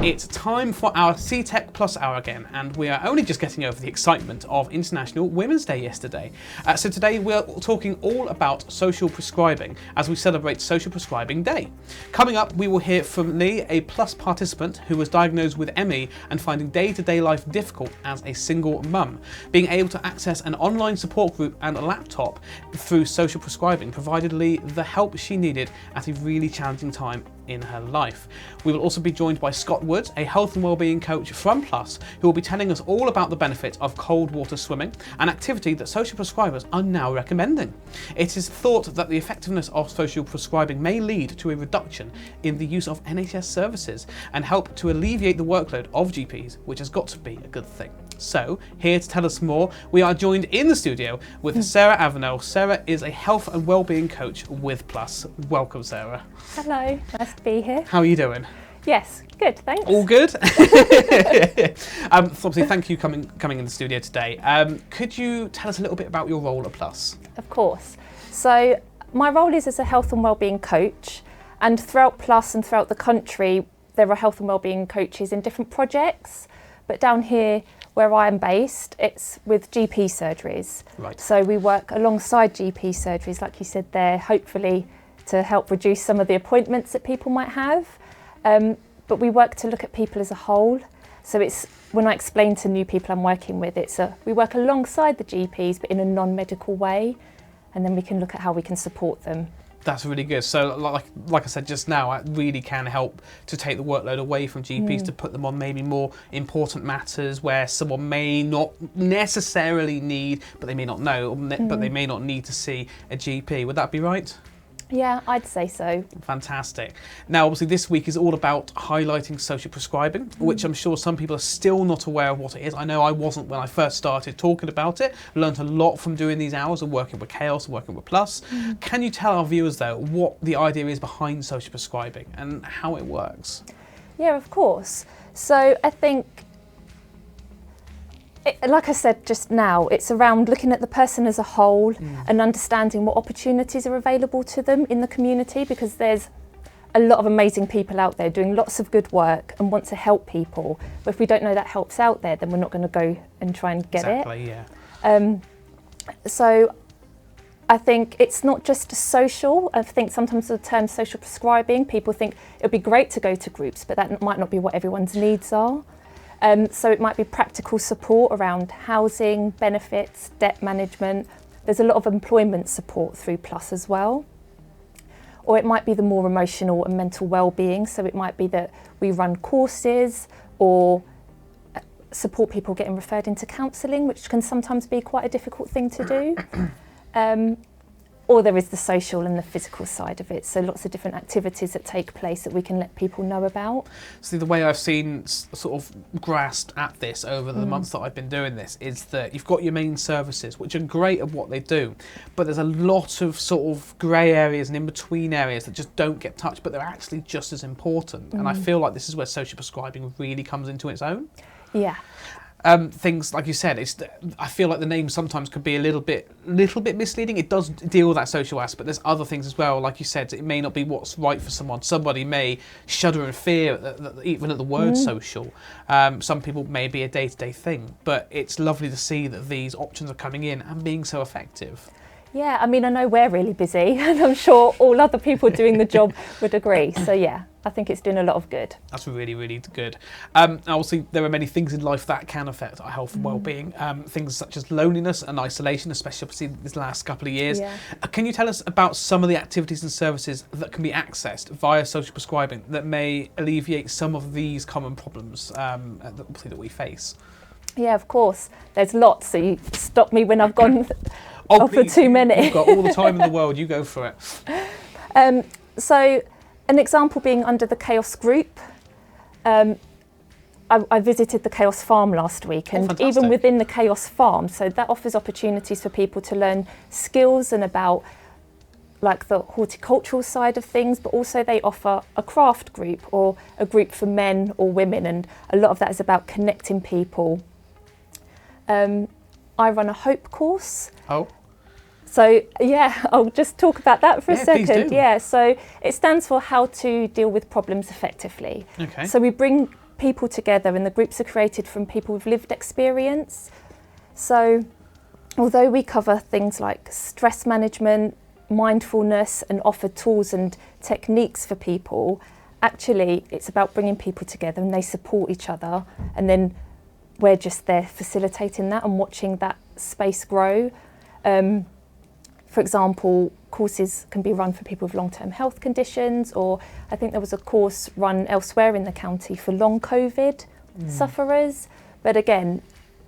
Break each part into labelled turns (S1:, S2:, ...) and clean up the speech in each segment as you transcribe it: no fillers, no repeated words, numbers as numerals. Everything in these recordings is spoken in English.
S1: It's time for our CTech Plus Hour again, and we are only just getting over the excitement of International Women's Day yesterday. So today we're talking all about social prescribing as we celebrate Social Prescribing Day. Coming up, we will hear from Leigh, a Plus participant who was diagnosed with ME and finding day-to-day life difficult as a single mum. Being able to access an online support group and a laptop through social prescribing provided Leigh the help she needed at a really challenging time in her life. We will also be joined by Scott Wood, a health and wellbeing coach from Plus, who will be telling us all about the benefit of cold water swimming, an activity that social prescribers are now recommending. It is thought that the effectiveness of social prescribing may lead to a reduction in the use of NHS services and help to alleviate the workload of GPs, which has got to be a good thing. So, here to tell us more, we are joined in the studio with Sarah Avenal. Sarah is a health and wellbeing coach with Plus. Welcome, Sarah.
S2: Hello, nice to be here.
S1: How are you doing?
S2: Yes, good, thanks.
S1: All good? Obviously, thank you coming in the studio today. Could you tell us a little bit about your role at Plus?
S2: Of course. So, my role is as a health and wellbeing coach, and throughout Plus and throughout the country, there are health and wellbeing coaches in different projects, but down here, where I am based, it's with GP surgeries.
S1: Right.
S2: So we work alongside GP surgeries, like you said there, hopefully to help reduce some of the appointments that people might have. But we work to look at people as a whole. So it's, when I explain to new people I'm working with, we work alongside the GPs, but in a non-medical way. And then we can look at how we can support them.
S1: That's really good. So like I said just now, it really can help to take the workload away from GPs to put them on maybe more important matters where someone may not necessarily need, but they may not know, but they may not need to see a GP. Would that be right?
S2: Yeah, I'd say so.
S1: Fantastic. Now, obviously, this week is all about highlighting social prescribing, which I'm sure some people are still not aware of what it is. I know I wasn't when I first started talking about it. Learned a lot from doing these hours of working with Chaos and working with Plus. Can you tell our viewers, though, what the idea is behind social prescribing and how it works?
S2: Yeah, of course. So I think, like I said just now, it's around looking at the person as a whole and understanding what opportunities are available to them in the community, because there's a lot of amazing people out there doing lots of good work and want to help people. But if we don't know that help's out there, then we're not going to go and try and get it.
S1: Exactly, yeah.
S2: So I think it's not just social. I think sometimes the term social prescribing, people think it would be great to go to groups, but that might not be what everyone's needs are. So it might be practical support around housing, benefits, debt management. There's a lot of employment support through Plus as well. Or it might be the more emotional and mental well-being. So it might be that we run courses or support people getting referred into counselling, which can sometimes be quite a difficult thing to do. Or there is the social and the physical side of it. So lots of different activities that take place that we can let people know about.
S1: See, the way I've seen sort of grasped at this over the months that I've been doing this is that you've got your main services, which are great at what they do, but there's a lot of sort of grey areas and in-between areas that just don't get touched, but they're actually just as important. And I feel like this is where social prescribing really comes into its own.
S2: Yeah.
S1: Things like you said, I feel like the name sometimes could be a little bit misleading. It does deal with that social aspect. There's other things as well, like you said, it may not be what's right for someone. Somebody may shudder in fear even at the word social. Some people may be a day-to-day thing, but it's lovely to see that these options are coming in and being so effective.
S2: Yeah, I mean, I know we're really busy, and I'm sure all other people doing the job would agree. So yeah, I think it's doing a lot of good.
S1: That's really, really good. Obviously, there are many things in life that can affect our health and well-being. Things such as loneliness and isolation, especially obviously this last couple of years. Yeah. Can you tell us about some of the activities and services that can be accessed via social prescribing that may alleviate some of these common problems that we face? Yeah,
S2: of course. There's lots, so you stop me when I've gone for too many.
S1: You've got all the time in the world, you go for it.
S2: So an example being under the Chaos group. I visited the Chaos farm last week, and even within the Chaos farm, so that offers opportunities for people to learn skills and about like the horticultural side of things, but also they offer a craft group or a group for men or women, and a lot of that is about connecting people. I run a hope course.
S1: Oh.
S2: So yeah, I'll just talk about that for a second.
S1: Please do.
S2: Yeah, so it stands for How to Deal with Problems Effectively.
S1: Okay.
S2: So we bring people together, and the groups are created from people with lived experience. So although we cover things like stress management, mindfulness, and offer tools and techniques for people, actually it's about bringing people together and they support each other, and then we're just there facilitating that and watching that space grow. For example, courses can be run for people with long-term health conditions, or I think there was a course run elsewhere in the county for long COVID sufferers. But again,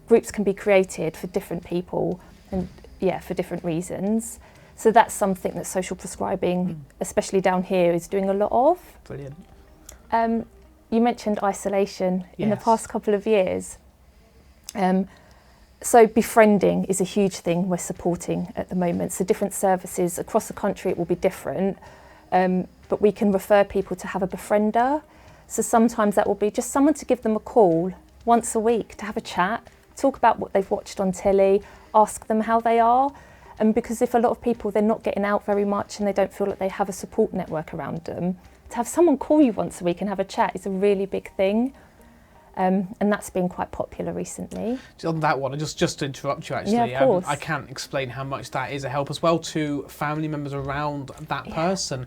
S2: groups can be created for different people and for different reasons. So that's something that social prescribing, especially down here, is doing a lot of.
S1: Brilliant.
S2: You mentioned isolation in the
S1: Yes.
S2: past couple of years. So befriending is a huge thing we're supporting at the moment. So different services across the country, it will be different, but we can refer people to have a befriender. So sometimes that will be just someone to give them a call once a week to have a chat, talk about what they've watched on telly, ask them how they are. And because if a lot of people, they're not getting out very much and they don't feel like they have a support network around them, to have someone call you once a week and have a chat is a really big thing. And that's been quite popular recently.
S1: On that one, just to interrupt you actually,
S2: Yeah, of course.
S1: I can't explain how much that is a help as well to family members around that person.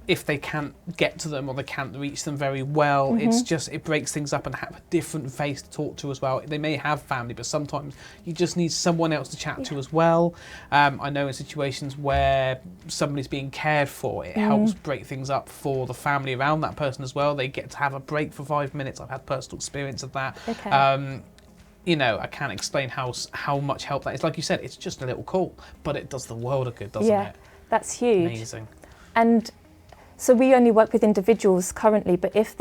S1: If they can't get to them or they can't reach them very well, it's just, it breaks things up and have a different face to talk to as well. They may have family, but sometimes you just need someone else to chat to as well. I know in situations where somebody's being cared for, it helps break things up for the family around that person as well. They get to have a break for 5 minutes. I've had personal experience of that.
S2: Okay.
S1: You know, I can't explain how much help that is. Like you said, it's just a little call, but it does the world of good, doesn't
S2: Yeah,
S1: it?
S2: that's huge.
S1: Amazing.
S2: And so we only work with individuals currently, but if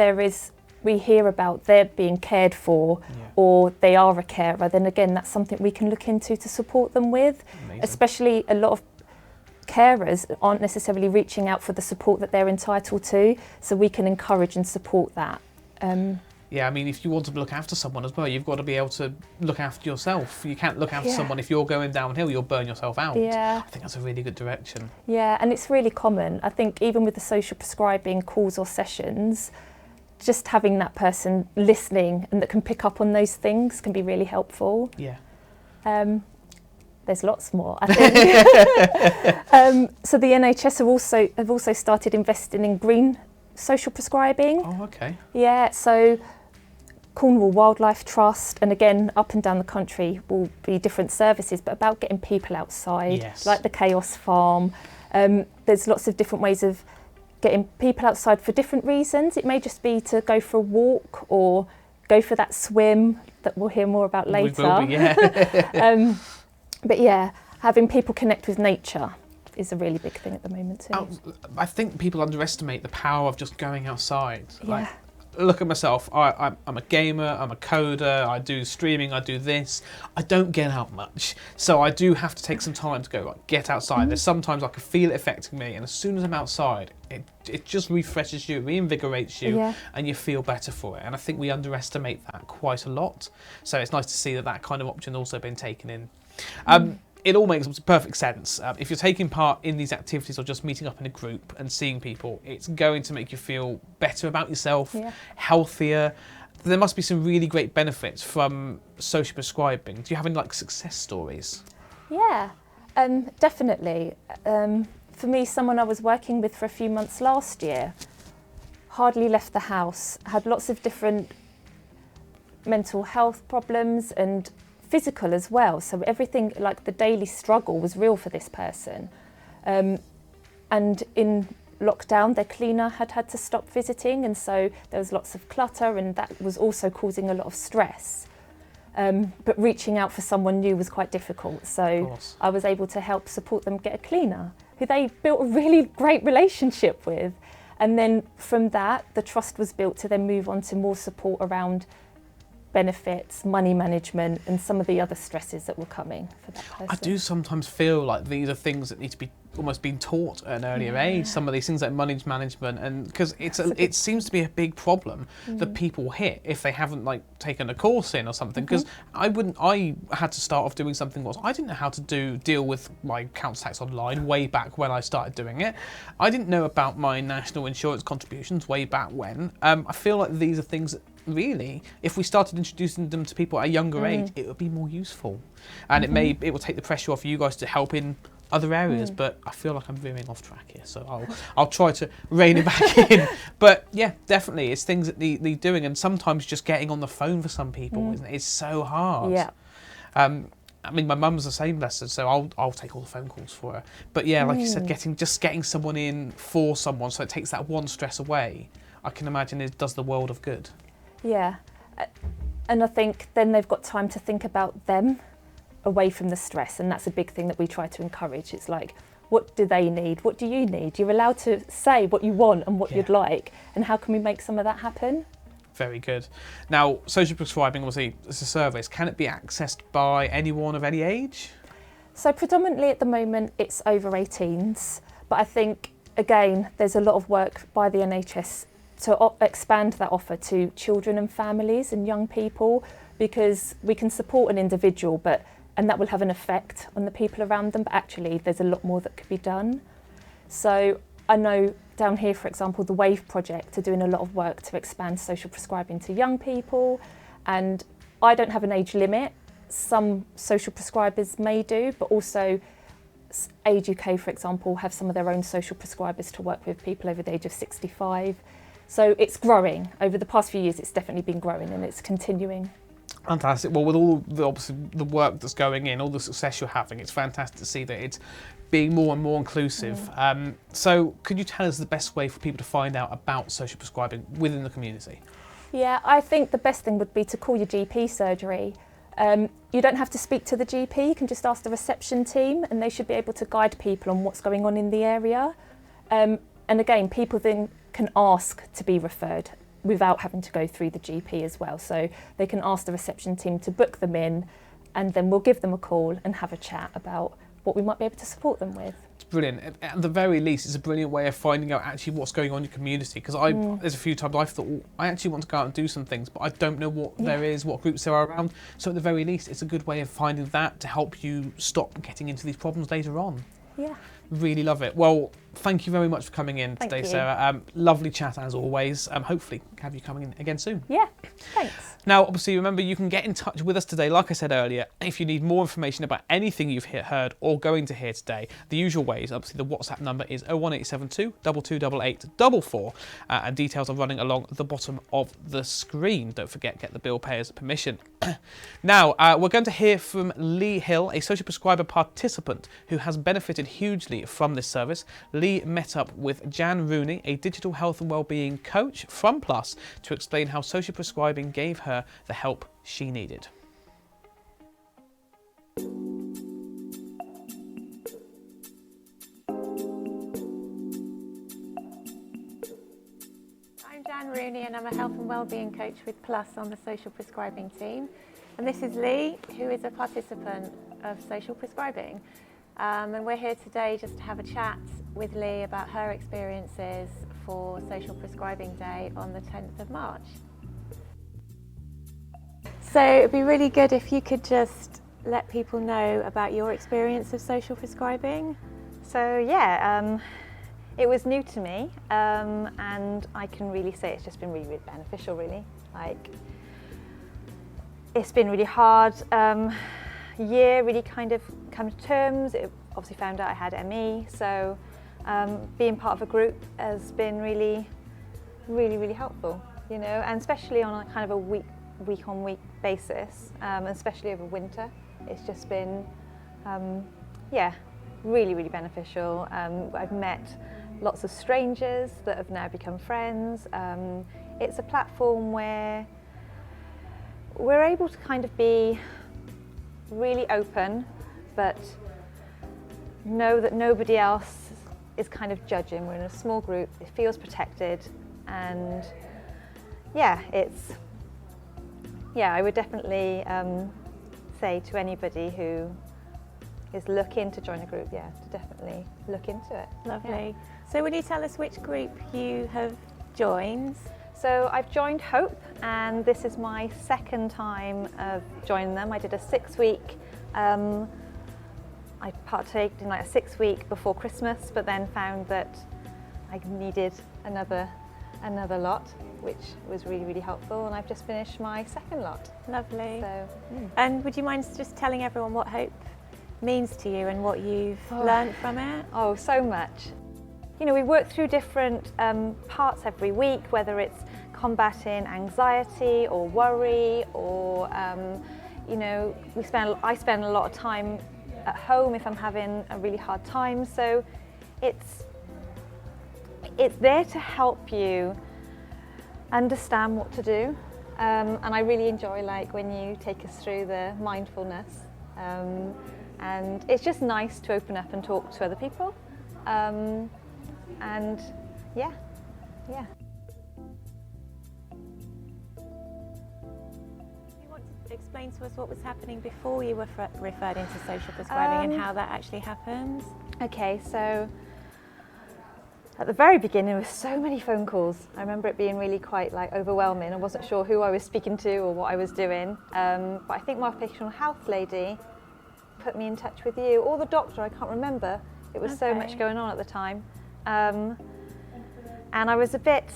S2: we hear about they're being cared for or they are a carer, then again, that's something we can look into to support them with.
S1: Amazing.
S2: Especially a lot of carers aren't necessarily reaching out for the support that they're entitled to, so we can encourage and support that.
S1: Yeah, I mean, if you want to look after someone as well, you've got to be able to look after yourself. You can't look after someone if you're going downhill, you'll burn yourself out.
S2: Yeah.
S1: I think that's a really good direction.
S2: Yeah, and it's really common. I think even with the social prescribing calls or sessions, just having that person listening and that can pick up on those things can be really helpful.
S1: Yeah.
S2: There's lots more, I think. So the NHS have also started investing in green social prescribing.
S1: Oh, okay.
S2: Yeah, so Cornwall Wildlife Trust, and again, up and down the country will be different services, but about getting people outside, like the Chaos Farm. There's lots of different ways of getting people outside for different reasons. It may just be to go for a walk or go for that swim that we'll hear more about later.
S1: We will be, yeah.
S2: But yeah, having people connect with nature is a really big thing at the moment too.
S1: I think people underestimate the power of just going outside.
S2: Yeah.
S1: Like, look at myself. I'm a gamer, I'm a coder, I do streaming, I do this. I don't get out much. So I do have to take some time to go, like, get outside. There's sometimes I can feel it affecting me, and as soon as I'm outside, it just refreshes you, reinvigorates you, and you feel better for it. And I think we underestimate that quite a lot. So it's nice to see that kind of option also been taken in. It all makes perfect sense. If you're taking part in these activities or just meeting up in a group and seeing people, it's going to make you feel better about yourself, healthier. There must be some really great benefits from social prescribing. Do you have any success stories?
S2: Yeah, definitely. For me, someone I was working with for a few months last year hardly left the house, had lots of different mental health problems and physical as well. So everything, like the daily struggle, was real for this person. And in lockdown, their cleaner had to stop visiting, and so there was lots of clutter, and that was also causing a lot of stress. But reaching out for someone new was quite difficult. So I was able to help support them get a cleaner who they built a really great relationship with. And then from that, the trust was built to then move on to more support around benefits, money management, and some of the other stresses that were coming for that person.
S1: I do sometimes feel like these are things that need to be almost being taught at an earlier age. Some of these things like money management, and because it seems to be a big problem that people hit if they haven't taken a course in or something. Because I had to start off doing something I didn't know how to deal with my council tax online way back when I started doing it. I didn't know about my national insurance contributions way back when. I feel like these are things that really, if we started introducing them to people at a younger age, it would be more useful. And it will take the pressure off you guys to help in other areas, but I feel like I'm veering off track here, so I'll try to rein it back in. But yeah, definitely, it's things that they're doing, and sometimes just getting on the phone for some people, isn't it? It's so hard.
S2: Yeah.
S1: I mean, my mum's the same lesson, so I'll take all the phone calls for her. But yeah, like you said, getting someone in for someone, so it takes that one stress away, I can imagine it does the world of good.
S2: Yeah, and I think then they've got time to think about them away from the stress, and that's a big thing that we try to encourage. It's like, what do they need? What do you need? You're allowed to say what you want and what you'd like, and how can we make some of that happen?
S1: Very good. Now, social prescribing, obviously, it's a service. Can it be accessed by anyone of any age?
S2: So predominantly at the moment it's over 18s, but I think, again, there's a lot of work by the NHS to expand that offer to children and families and young people, because we can support an individual, and that will have an effect on the people around them, but actually there's a lot more that could be done. So I know down here, for example, the WAVE project are doing a lot of work to expand social prescribing to young people, and I don't have an age limit. Some social prescribers may do, but also Age UK, for example, have some of their own social prescribers to work with people over the age of 65. So it's growing. Over the past few years, it's definitely been growing, and it's continuing.
S1: Fantastic. Well, with all obviously the work that's going in, all the success you're having, it's fantastic to see that it's being more and more inclusive. So could you tell us the best way for people to find out about social prescribing within the community?
S2: Yeah, I think the best thing would be to call your GP surgery. You don't have to speak to the GP, you can just ask the reception team, and they should be able to guide people on what's going on in the area. And again, people then can ask to be referred without having to go through the GP as well. So they can ask the reception team to book them in, and then we'll give them a call and have a chat about what we might be able to support them with.
S1: It's brilliant. At the very least, it's a brilliant way of finding out actually what's going on in your community. Because there's a few times I've thought, I actually want to go out and do some things, but I don't know what there is, what groups there are around. So at the very least, it's a good way of finding that to help you stop getting into these problems later on.
S2: Yeah.
S1: Really love it. Well, thank you very much for coming in today, Sarah. Lovely chat as always. Hopefully have you coming in again soon.
S2: Yeah, thanks.
S1: Now, obviously, remember, you can get in touch with us today, like I said earlier, if you need more information about anything you've heard or going to hear today. The usual ways, obviously, the WhatsApp number is 01872 2288 and details are running along the bottom of the screen. Don't forget, get the bill payer's permission. Now, we're going to hear from Leigh Hill, a social prescriber participant who has benefited hugely from this service. Leigh met up with Jan Rooney, a digital health and wellbeing coach from Plus, to explain how social prescribing gave her the help she needed.
S3: I'm Jan Rooney, and I'm a health and wellbeing coach with Plus on the social prescribing team. And this is Leigh, who is a participant of social prescribing. And we're here today just to have a chat with Leigh about her experiences for Social Prescribing Day on the 10th of March. So it'd be really good if you could just let people know about your experience of social prescribing.
S4: So yeah, it was new to me, and I can really say it's just been really, really beneficial, really. Like, it's been really hard year, really kind of come to terms. It obviously found out I had ME, so being part of a group has been really, really, really helpful, you know, and especially on a kind of a week-on-week basis, especially over winter. It's just been, yeah, really, really beneficial. I've met lots of strangers that have now become friends. It's a platform where we're able to kind of be really open, but know that nobody else is kind of judging. We're in a small group, it feels protected, and yeah, I would definitely say to anybody who is looking to join a group, yeah, to definitely look into it.
S3: Lovely. Yeah. So will you tell us which group you have joined?
S4: So I've joined Hope, and this is my second time of joining them. I did a 6-week, I partaked in like a 6-week before Christmas, but then found that I needed another another lot, which was really, really helpful, and I've just finished my second lot.
S3: Lovely.
S4: So,
S3: And would you mind just telling everyone what hope means to you and what you've learned from it?
S4: Oh, so much. You know, we work through different parts every week, whether it's combating anxiety or worry, or you know, I spend a lot of time at home if I'm having a really hard time. So it's there to help you understand what to do, and I really enjoy like when you take us through the mindfulness, and it's just nice to open up and talk to other people, and yeah.
S3: You want to explain to us what was happening before you were referred into social prescribing and how that actually happens?
S4: Okay, so at the very beginning there were so many phone calls. I remember it being really quite like overwhelming. I wasn't sure who I was speaking to or what I was doing, but I think my occupational health lady put me in touch with you, or the doctor, I can't remember. It was so much going on at the time, and I was a bit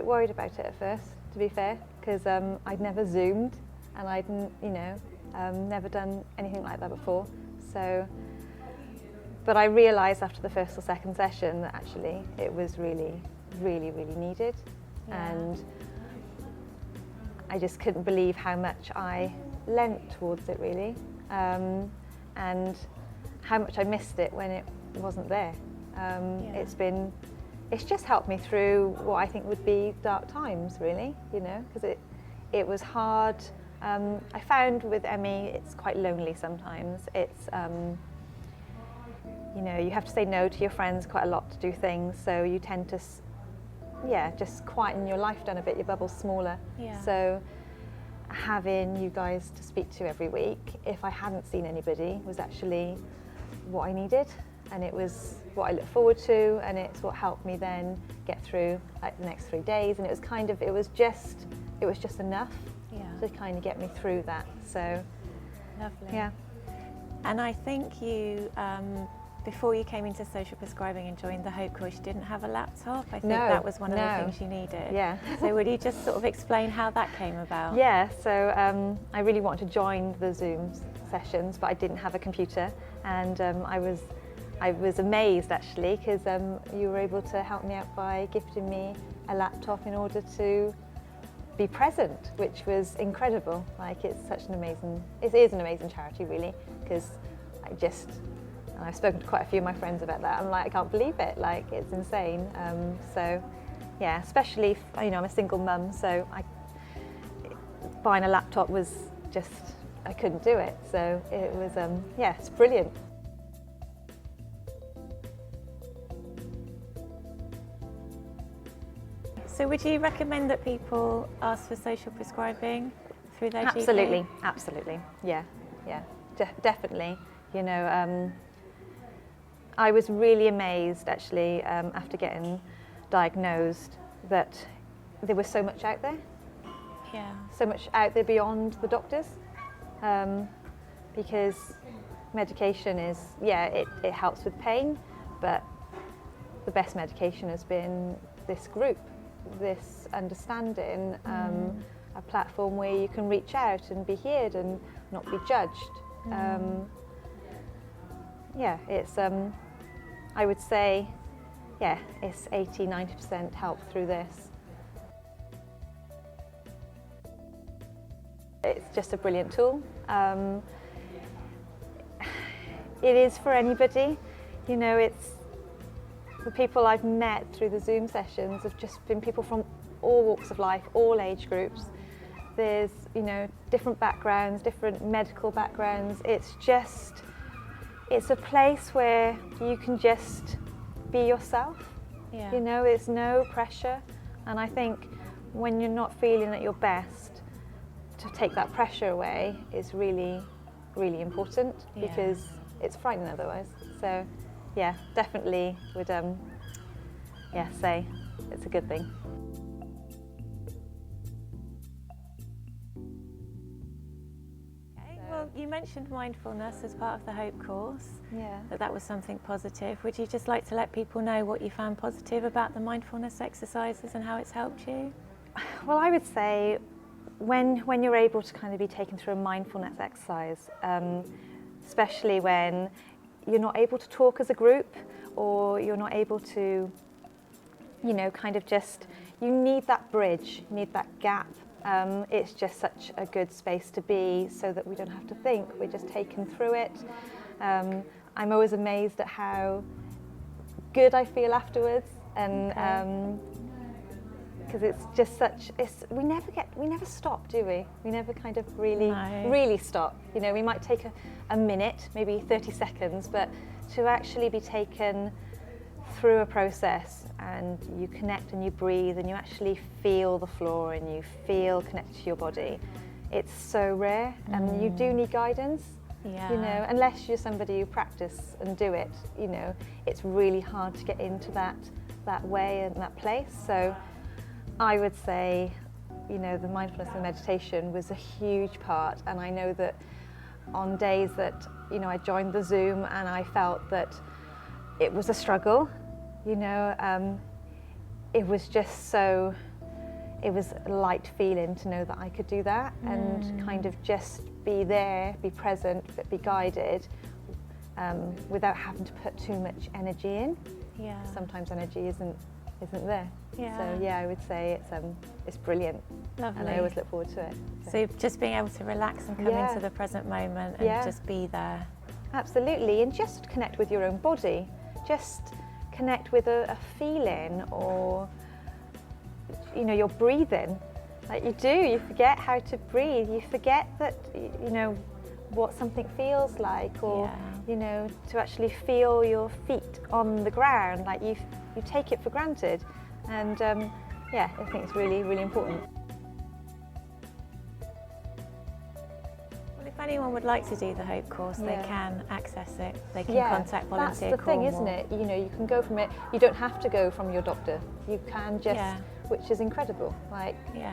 S4: worried about it at first, to be fair, because I'd never Zoomed and I'd never done anything like that before. So, but I realised after the first or second session that actually it was really, really, really needed, and I just couldn't believe how much I lent towards it, really, and how much I missed it when it wasn't there. It's just helped me through what I think would be dark times, really, you know, because it was hard. I found with Emmy it's quite lonely sometimes. It's you know, you have to say no to your friends quite a lot to do things, so you tend to just quieten your life down a bit, your bubble's smaller. So having you guys to speak to every week, if I hadn't seen anybody, was actually what I needed, and it was what I look forward to, and it's what helped me then get through like the next 3 days, and it was just enough to kind of get me through that. So
S3: Lovely.
S4: yeah.
S3: And I think you before you came into social prescribing and joined the Hope course, you didn't have a laptop. I think that was one of the things you needed.
S4: Yeah.
S3: So would you just sort of explain how that came about?
S4: Yeah, so I really wanted to join the Zoom sessions, but I didn't have a computer, and I was amazed actually, because you were able to help me out by gifting me a laptop in order to be present, which was incredible. Like, it is an amazing charity, really, because I've spoken to quite a few of my friends about that. I'm like, I can't believe it, like, it's insane. So yeah, especially, you know, I'm a single mum, so buying a laptop was just, I couldn't do it. So it was, it's brilliant.
S3: So would you recommend that people ask for social prescribing through their
S4: Absolutely,
S3: GP?
S4: absolutely, yeah, definitely. You know, I was really amazed actually after getting diagnosed that there was so much out there.
S3: Yeah.
S4: So much out there beyond the doctors, because medication is, it helps with pain, but the best medication has been this group, this understanding, a platform where you can reach out and be heard and not be judged. It's, I would say, it's 80–90% help through this. It's just a brilliant tool. It is for anybody. You know, it's the people I've met through the Zoom sessions have just been people from all walks of life, all age groups. There's, you know, different backgrounds, different medical backgrounds. It's a place where you can just be yourself.
S3: Yeah.
S4: You know, it's no pressure. And I think when you're not feeling at your best, to take that pressure away is really, really important, because it's frightening otherwise. So, yeah, definitely would say it's a good thing.
S3: you mentioned mindfulness as part of the Hope course,
S4: Yeah.
S3: that was something positive. Would you just like to let people know what you found positive about the mindfulness exercises and how it's helped you?
S4: Well, I would say when you're able to kind of be taken through a mindfulness exercise, especially when you're not able to talk as a group, or you're not able to, you know, kind of just, you need that bridge, you need that gap. It's just such a good space to be, so that we don't have to think, we're just taken through it. I'm always amazed at how good I feel afterwards, and because it's just such, we never stop, do we? We never kind of really stop. You know, we might take a minute, maybe 30 seconds, but to actually be taken through a process, and you connect and you breathe and you actually feel the floor and you feel connected to your body, it's so rare. And you do need guidance.
S3: Yeah.
S4: You know, unless you're somebody who practice and do it, you know, it's really hard to get into that way and that place. So I would say, you know, the mindfulness and meditation was a huge part. And I know that on days that, you know, I joined the Zoom and I felt that it was a struggle, you know, it was just so, it was a light feeling to know that I could do that and kind of just be there, be present, but be guided without having to put too much energy in.
S3: Yeah.
S4: Sometimes energy isn't there.
S3: Yeah.
S4: So yeah, I would say it's brilliant.
S3: Lovely.
S4: And I always look forward to it.
S3: So just being able to relax and come
S4: Yeah.
S3: into the present moment and
S4: Yeah.
S3: just be there.
S4: Absolutely, and just connect with your own body. Just connect with a feeling, or, you know, your breathing. Like you forget how to breathe. You forget that, you know, what something feels like, or,
S3: Yeah.
S4: you know, to actually feel your feet on the ground. Like you take it for granted. And yeah, I think it's really, really important.
S3: Well, if anyone would like to do the Hope course, they
S4: Yeah.
S3: can access it. They can
S4: Yeah,
S3: contact Volunteer
S4: that's the thing,
S3: Cornwall.
S4: isn't it? You know, you can go from it. You don't have to go from your doctor. You can just,
S3: Yeah.
S4: which is incredible. Like,
S3: Yeah.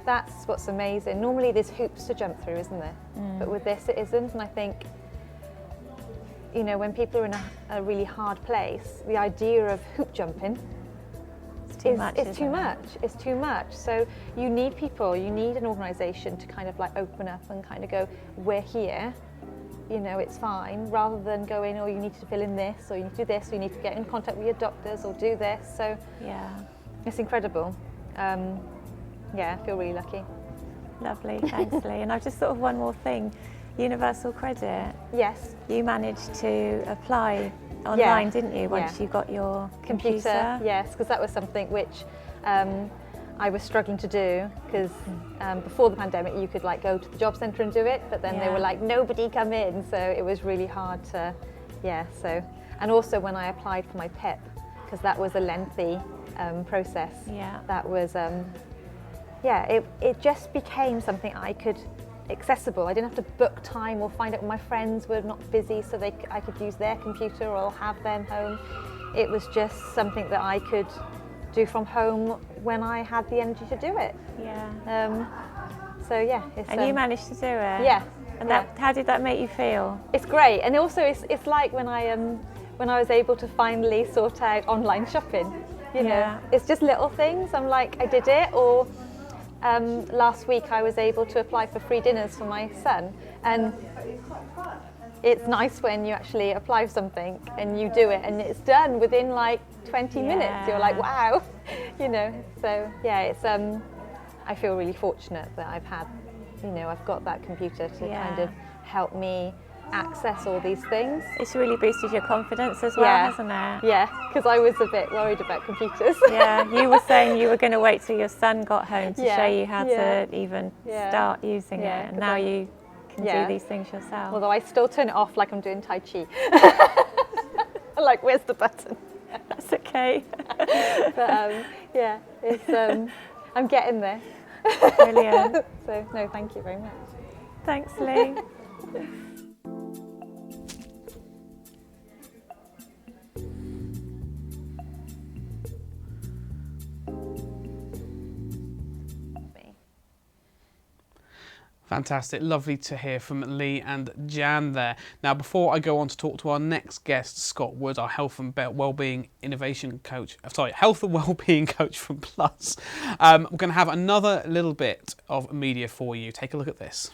S4: that's what's amazing. Normally there's hoops to jump through, isn't there? But with this it isn't. And I think, you know, when people are in a really hard place, the idea of hoop jumping
S3: It's too much.
S4: it's
S3: isn't
S4: too
S3: it?
S4: much. It's too much. So you need people, you need an organisation to kind of like open up and kind of go, we're here, you know, it's fine, rather than going, oh, you need to fill in this, or you need to do this, or you need to get in contact with your doctors, or do this. So
S3: Yeah.
S4: it's incredible. Yeah, I feel really lucky.
S3: Lovely. Thanks, Leigh. And I've just thought of one more thing. Universal credit.
S4: Yes.
S3: You managed to apply online, didn't you, once
S4: Yeah.
S3: you got your computer?
S4: Yes, because that was something which I was struggling to do, because before the pandemic you could like go to the job centre and do it, but then they
S3: Yeah.
S4: were like, nobody come in, so it was really hard to, so. And also when I applied for my PEP, because that was a lengthy process,
S3: Yeah.
S4: that was, it just became something I could, accessible. I didn't have to book time or find out when my friends were not busy, so I could use their computer or have them home. It was just something that I could do from home when I had the energy to do it.
S3: Yeah.
S4: So yeah, it's,
S3: And you managed to do it?
S4: Yeah.
S3: And how did that make you feel?
S4: It's great, and also it's like when I was able to finally sort out online shopping. You know,
S3: Yeah.
S4: it's just little things. I'm like, I did it, or last week I was able to apply for free dinners for my son, and it's nice when you actually apply for something and you do it and it's done within like 20 minutes. You're like, wow, you know. So yeah, it's I feel really fortunate that I've got that computer to kind of help me access all these things.
S3: It's really boosted your confidence as well, hasn't it?
S4: Yeah, because I was a bit worried about computers.
S3: Yeah, you were saying you were going to wait till your son got home to show you how to even start using it, and now you can do these things yourself.
S4: Although I still turn it off like I'm doing Tai Chi. Like, where's the button?
S3: That's okay.
S4: But yeah, it's I'm getting there.
S3: Brilliant.
S4: So no, thank you very much.
S3: Thanks, Leigh.
S1: Fantastic. Lovely to hear from Leigh and Jan there. Now, before I go on to talk to our next guest, Scott Wood, our health and wellbeing innovation coach, health and wellbeing coach from Plus, we're going to have another little bit of media for you. Take a look at this.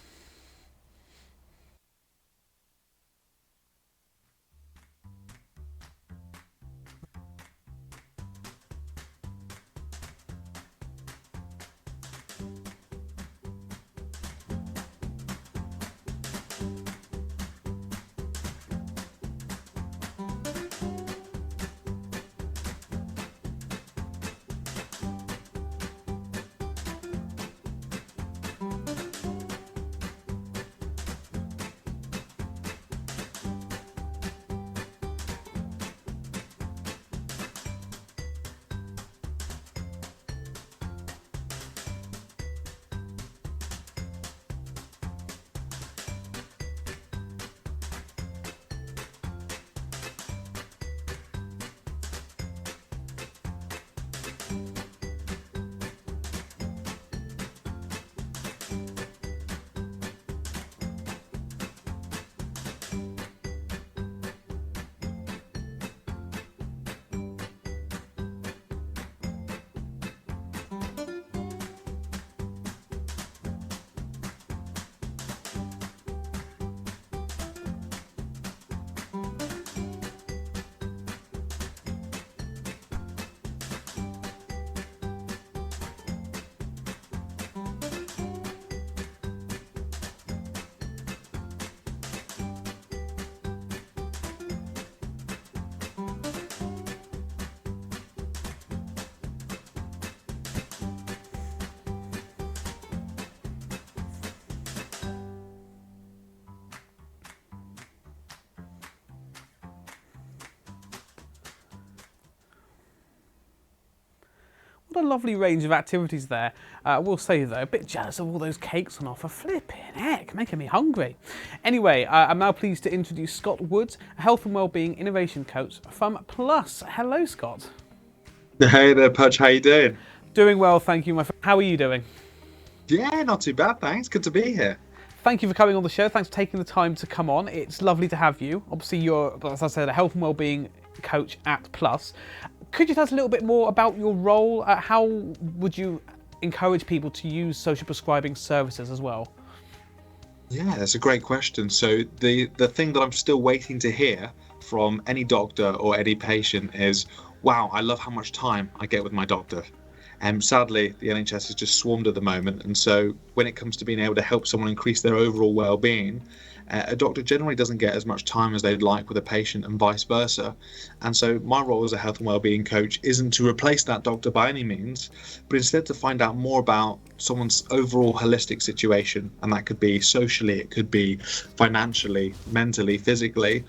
S1: What a lovely range of activities there. I will say though, a bit jealous of all those cakes on offer. Flipping heck, making me hungry. Anyway, I'm now pleased to introduce Scott Wood, a health and wellbeing innovation coach from Plus. Hello, Scott.
S5: Hey there, Pudge. How you doing?
S1: Doing well, thank you, my friend. How are you doing?
S5: Yeah, not too bad, thanks. Good to be here.
S1: Thank you for coming on the show. Thanks for taking the time to come on. It's lovely to have you. Obviously, you're, as I said, a health and wellbeing coach at Plus. Could you tell us a little bit more about your role? How would you encourage people to use social prescribing services as well?
S5: Yeah, that's a great question. So the thing that I'm still waiting to hear from any doctor or any patient is, wow, I love how much time I get with my doctor. And sadly, the NHS is just swarmed at the moment. And so when it comes to being able to help someone increase their overall well-being, a doctor generally doesn't get as much time as they'd like with a patient and vice versa. And so my role as a health and wellbeing coach isn't to replace that doctor by any means, but instead to find out more about someone's overall holistic situation. And that could be socially, it could be financially, mentally, physically,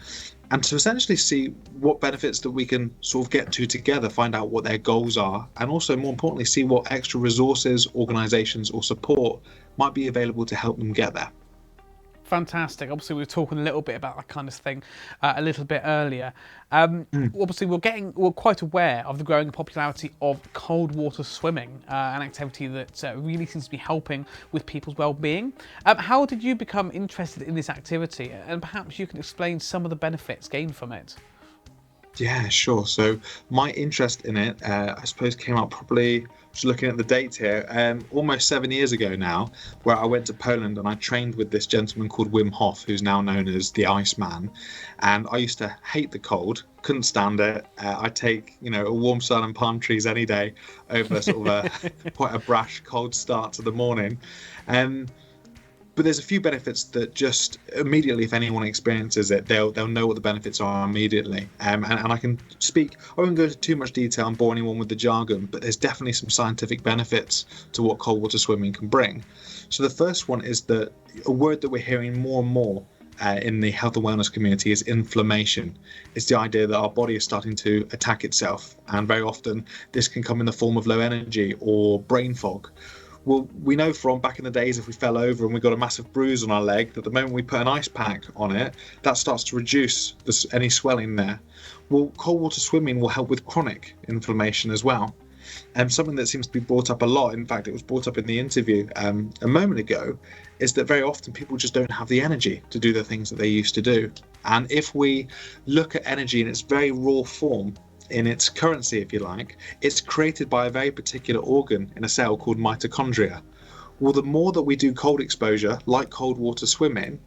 S5: and to essentially see what benefits that we can sort of get to together, find out what their goals are, and also more importantly, see what extra resources, organisations or support might be available to help them get there.
S1: Fantastic. Obviously, we were talking a little bit about that kind of thing a little bit earlier. Obviously, we're quite aware of the growing popularity of cold water swimming, an activity that really seems to be helping with people's well-being. How did you become interested in this activity? And perhaps you can explain some of the benefits gained from it.
S5: Yeah, sure. So my interest in it, I suppose, came up probably, just looking at the dates here, almost 7 years ago now, where I went to Poland and I trained with this gentleman called Wim Hof, who's now known as the Iceman. And I used to hate the cold, couldn't stand it. I'd take, a warm sun and palm trees any day over sort of quite a brash, cold start to the morning. But there's a few benefits that just immediately, if anyone experiences it, they'll know what the benefits are immediately. And I can speak, I won't go into too much detail and bore anyone with the jargon, but there's definitely some scientific benefits to what cold water swimming can bring. So the first one is that a word that we're hearing more and more in the health and wellness community is inflammation. It's the idea that our body is starting to attack itself. And very often this can come in the form of low energy or brain fog. Well, we know from back in the days, if we fell over and we got a massive bruise on our leg, that the moment we put an ice pack on it, that starts to reduce any swelling there. Well, cold water swimming will help with chronic inflammation as well. something that seems to be brought up a lot, in fact it was brought up in the interview a moment ago, is that very often people just don't have the energy to do the things that they used to do. And if we look at energy in its very raw form, in its currency if you like, it's created by a very particular organ in a cell called mitochondria. Well, the more that we do cold exposure, like cold water swimming,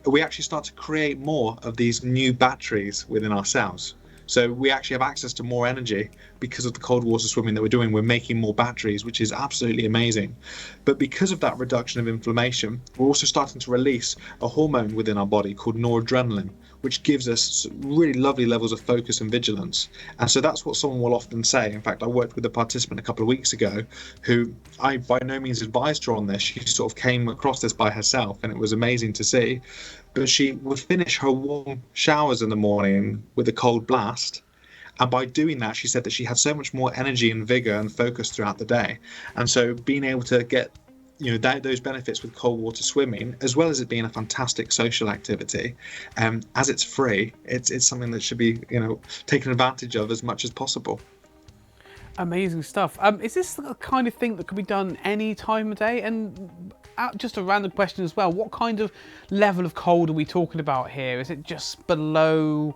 S5: we actually start to create more of these new batteries within our cells. So we actually have access to more energy because of the cold water swimming that we're doing. We're making more batteries, which is absolutely amazing. But because of that reduction of inflammation, we're also starting to release a hormone within our body called noradrenaline, which gives us really lovely levels of focus and vigilance. And so that's what someone will often say. In fact, I worked with a participant a couple of weeks ago who I by no means advised her on this. She sort of came across this by herself, and it was amazing to see. But she would finish her warm showers in the morning with a cold blast. And by doing that, she said that she had so much more energy and vigor and focus throughout the day. And so being able to get those benefits with cold water swimming, as well as it being a fantastic social activity, as it's free, it's something that should be taken advantage of as much as possible.
S1: Amazing stuff. Is this the kind of thing that could be done any time of day? And just a random question as well, what kind of level of cold are we talking about here? Is it just below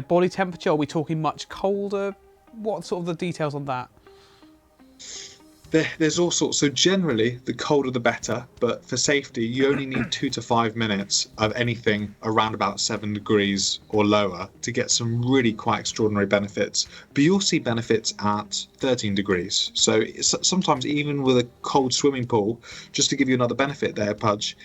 S1: body temperature? Are we talking much colder? What sort of the details on that?
S5: There's all sorts. So generally, the colder the better, but for safety, you only need 2 to 5 minutes of anything around about 7 degrees or lower to get some really quite extraordinary benefits. But you'll see benefits at 13 degrees. So sometimes even with a cold swimming pool, just to give you another benefit there, Pudge,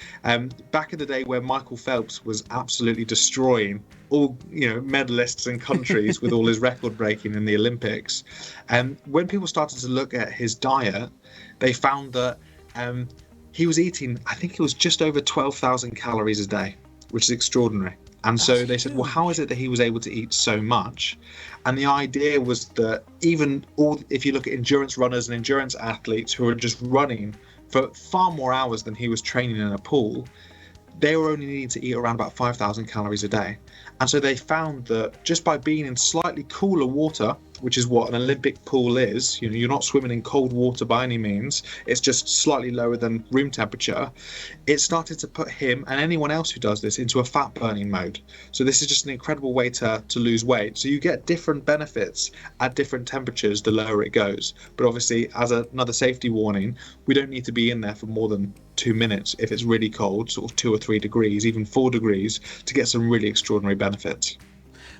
S5: back in the day where Michael Phelps was absolutely destroying all medalists and countries with all his record breaking in the Olympics, and when people started to look at his diet, they found that he was eating, I think it was just over 12,000 calories a day, which is extraordinary. And so they said, well, how is it that he was able to eat so much? And the idea was that if you look at endurance runners and endurance athletes who are just running for far more hours than he was training in a pool, they were only needing to eat around about 5,000 calories a day. And so they found that just by being in slightly cooler water, which is what an Olympic pool is, you're not swimming in cold water by any means, it's just slightly lower than room temperature, it started to put him and anyone else who does this into a fat burning mode. So this is just an incredible way to lose weight. So you get different benefits at different temperatures the lower it goes. But obviously, as another safety warning, we don't need to be in there for more than 2 minutes if it's really cold, sort of 2 or 3 degrees, even 4 degrees, to get some really extraordinary benefits.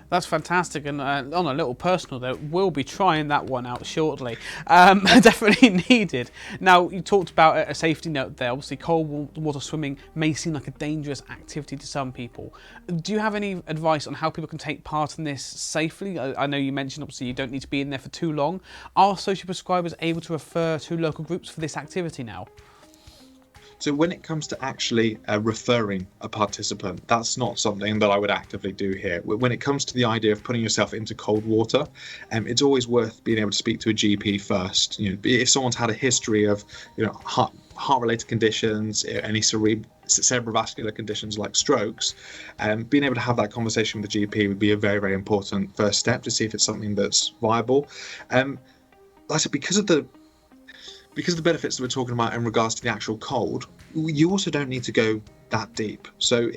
S1: That's fantastic, and on a little personal note, we'll be trying that one out shortly. Definitely needed. Now, you talked about a safety note there. Obviously, cold water swimming may seem like a dangerous activity to some people. Do you have any advice on how people can take part in this safely? I know you mentioned, obviously, you don't need to be in there for too long. Are social prescribers able to refer to local groups for this activity now?
S5: So when it comes to actually referring a participant, that's not something that I would actively do here. When it comes to the idea of putting yourself into cold water, it's always worth being able to speak to a GP first. If someone's had a history of heart-related conditions, any cerebrovascular conditions like strokes, being able to have that conversation with the GP would be a very, very important first step to see if it's something that's viable. Like I said, because of the benefits that we're talking about in regards to the actual cold, you also don't need to go that deep. So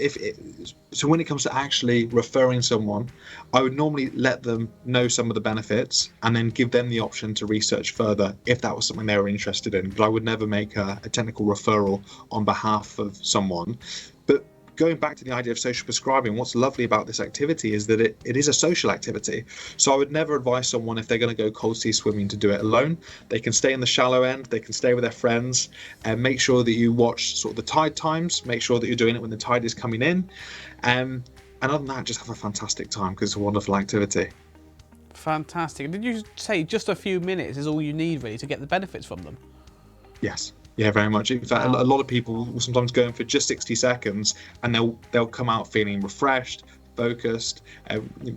S5: when it comes to actually referring someone, I would normally let them know some of the benefits and then give them the option to research further if that was something they were interested in. But I would never make a technical referral on behalf of someone. But going back to the idea of social prescribing, what's lovely about this activity is that it is a social activity. So I would never advise someone, if they're going to go cold sea swimming, to do it alone. They can stay in the shallow end, they can stay with their friends, and make sure that you watch sort of the tide times, make sure that you're doing it when the tide is coming in. And other than that, just have a fantastic time, because it's a wonderful activity.
S1: Fantastic. Did you say just a few minutes is all you need really to get the benefits from them?
S5: Yes. Yeah, very much. In fact, a lot of people will sometimes go in for just 60 seconds and they'll come out feeling refreshed, focused.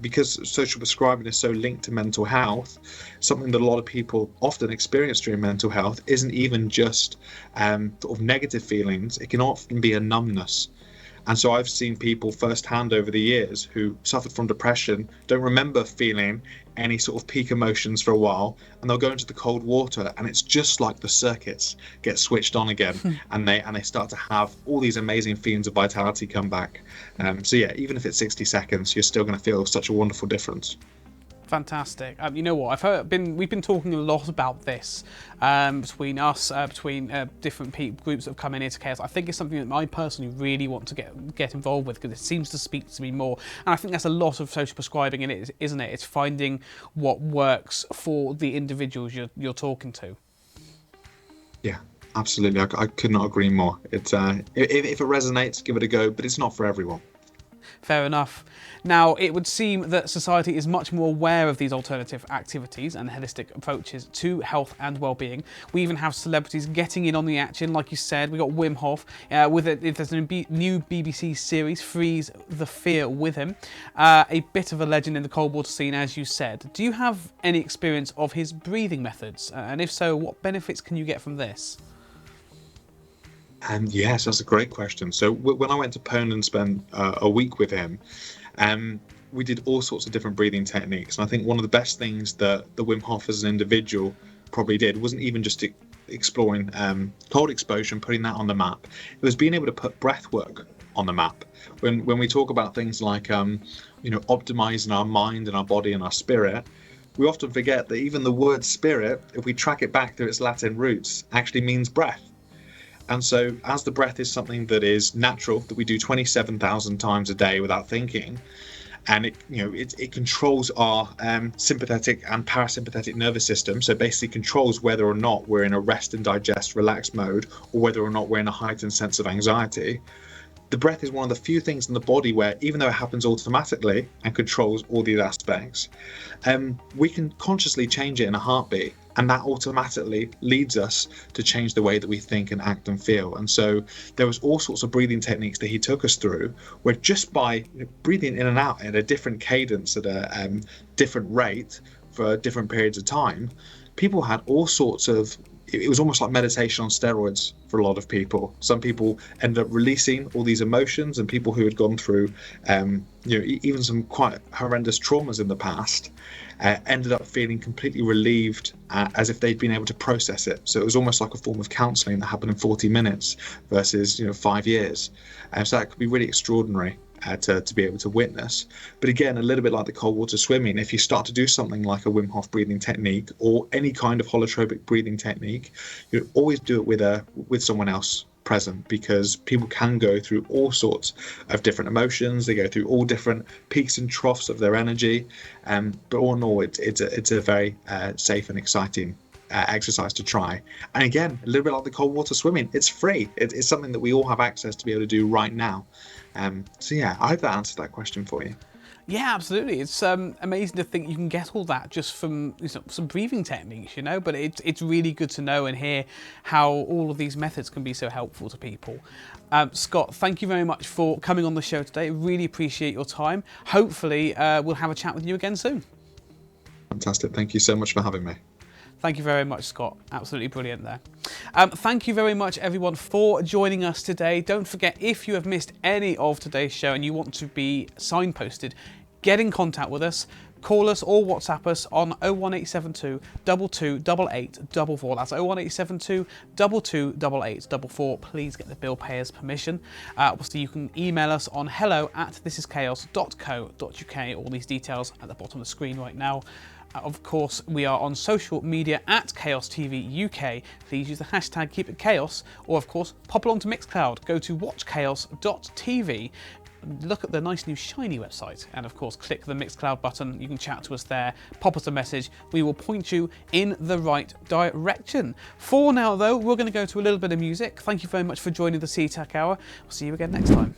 S5: Because social prescribing is so linked to mental health, something that a lot of people often experience during mental health isn't even just sort of negative feelings. It can often be a numbness. And so I've seen people firsthand over the years who suffered from depression, don't remember feeling any sort of peak emotions for a while, and they'll go into the cold water and it's just like the circuits get switched on again, and they start to have all these amazing feelings of vitality come back. So yeah, even if it's 60 seconds, you're still going to feel such a wonderful difference.
S1: Fantastic. You know what? We've been talking a lot about this between us, between different groups that have come in here to Chaos. I think it's something that I personally really want to get involved with, because it seems to speak to me more. And I think that's a lot of social prescribing in it, isn't it? It's finding what works for the individuals you're talking to.
S5: Yeah, absolutely. I could not agree more. It's if it resonates, give it a go, but it's not for everyone.
S1: Fair enough. Now, it would seem that society is much more aware of these alternative activities and holistic approaches to health and well-being. We even have celebrities getting in on the action, like you said. We got Wim Hof with it. There's a new BBC series, Freeze the Fear with him. A bit of a legend in the cold water scene, as you said. Do you have any experience of his breathing methods? And if so, what benefits can you get from this?
S5: Yes, that's a great question. So when I went to Poland and spent a week with him, we did all sorts of different breathing techniques. And I think one of the best things that the Wim Hof as an individual probably did wasn't even just exploring cold exposure and putting that on the map. It was being able to put breath work on the map. When we talk about things like optimizing our mind and our body and our spirit, we often forget that even the word spirit, if we track it back through its Latin roots, actually means breath. And so as the breath is something that is natural, that we do 27,000 times a day without thinking, and it controls our sympathetic and parasympathetic nervous system, so basically controls whether or not we're in a rest and digest relaxed mode, or whether or not we're in a heightened sense of anxiety. The breath is one of the few things in the body where, even though it happens automatically and controls all these aspects, we can consciously change it in a heartbeat. And that automatically leads us to change the way that we think and act and feel. And so there was all sorts of breathing techniques that he took us through, where just by breathing in and out at a different cadence, at a different rate for different periods of time, people had all sorts of, it was almost like meditation on steroids for a lot of people. Some people ended up releasing all these emotions, and people who had gone through even some quite horrendous traumas in the past ended up feeling completely relieved, as if they'd been able to process it. So it was almost like a form of counselling that happened in 40 minutes versus 5 years. So that could be really extraordinary to be able to witness. But again, a little bit like the cold water swimming, if you start to do something like a Wim Hof breathing technique or any kind of holotropic breathing technique, you always do it with someone else present, because people can go through all sorts of different emotions. They go through all different peaks and troughs of their energy, but all in all, it's a very safe and exciting exercise to try. And again, a little bit like the cold water swimming, it's free. It's something that we all have access to be able to do right now. So yeah, I hope that answered that question for you.
S1: Yeah, absolutely. It's amazing to think you can get all that just from some breathing techniques, but it's really good to know and hear how all of these methods can be so helpful to people. Scott, thank you very much for coming on the show today. Really appreciate your time. Hopefully we'll have a chat with you again soon.
S5: Fantastic. Thank you so much for having me.
S1: Thank you very much, Scott. Absolutely brilliant there. Thank you very much, everyone, for joining us today. Don't forget, if you have missed any of today's show and you want to be signposted, get in contact with us. Call us or WhatsApp us on 01872 228844. That's 01872 228844. Please get the bill payer's permission. So you can email us on hello@thisischaos.co.uk. All these details at the bottom of the screen right now. Of course, we are on social media at Chaos TV UK. Please use the hashtag KeepItChaos, or of course, pop along to Mixcloud. Go to watchchaos.tv. Look at the nice new shiny website, and of course click the Mixcloud button. You can chat to us there, pop us a message. We will point you in the right direction. For now though, we're going to go to a little bit of music. Thank you very much for joining the CTech Hour. I'll see you again next time.